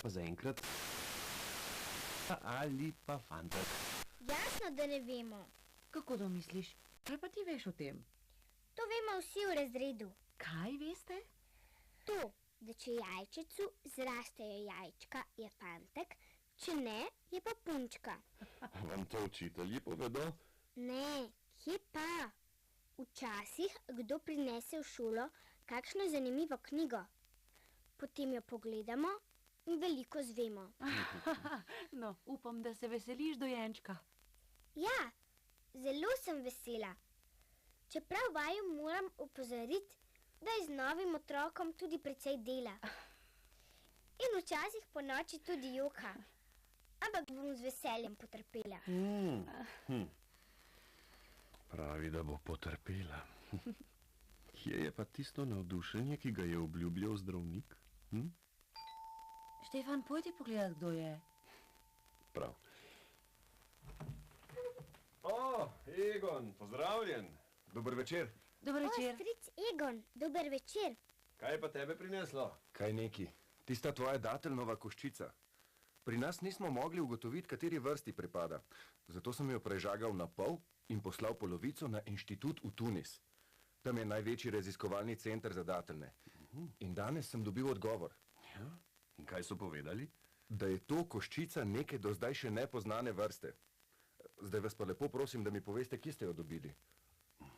Pa zaenkrat ali pa fantek. Jasno, da ne vemo. Kako to misliš? Kaj pa ti veš o tem? To vemo vsi v razredu. Kaj veste? To, da če jajčecu zrastejo jajčka, je fantek, če ne, je pa punčka. Vam to učitelji povedo? Ne, kje pa? Včasih kdo prinese v šolo kakšno zanimivo knjigo. Potem jo pogledamo in veliko zvemo. No, upam, da se veseliš dojenčka. Ja, zelo sem vesela. Čeprav vaju moram opozoriti, da je z novim otrokom tudi precej dela. In včasih po noči tudi joka. Ampak bom z veseljem potrpela. Pravi, da bo potrpela. Kje je pa tisto navdušenje, ki ga je obljubljal zdravnik? Štefan, pojdi pogledat, kdo je. Prav. O, Egon, pozdravljen. Dober večer. Dober večer. Stric Egon, dober večer. Kaj je pa tebe prineslo? Kaj neki? Tista tvoja dateljnova koščica. Pri nas nismo mogli ugotoviti, kateri vrsti pripada. Zato sem jo prežagal na pol in poslal polovico na inštitut v Tunis. Tam je največji raziskovalni center za dateljne. In danes sem dobil odgovor. Ja? In kaj so povedali? Da je to koščica neke do zdaj še nepoznane vrste. Zdaj vas pa lepo prosim, da mi poveste, kje ste jo dobili.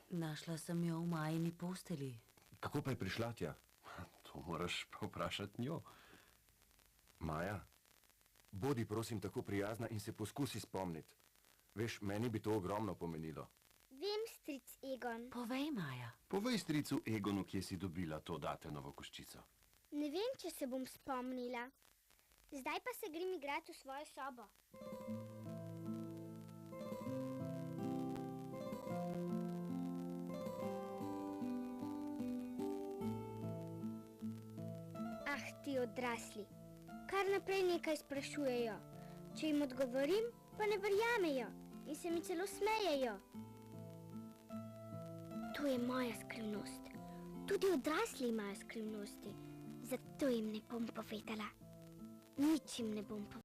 Našla sem jo v Majini posteli. Kako pa je prišla tja? To moraš povprašati njo. Maja, bodi prosim tako prijazna in se poskusi spomniti. Veš, meni bi to ogromno pomenilo. Vem, stric Egon. Povej, Maja. Povej stricu Egonu, kje si dobila to dateljnovo koščico. Ne vem, če se bom spomnila. Zdaj pa se grem igrati v svojo sobo. Ah, ti odrasli. Kar naprej nekaj sprašujejo. Če jim odgovorim, pa ne verjamejo in se mi celo smejejo. To je moja skrivnost. Tudi odrasli imajo skrivnosti. Zato jim ne bom povedala. Nič jim ne bom povedala.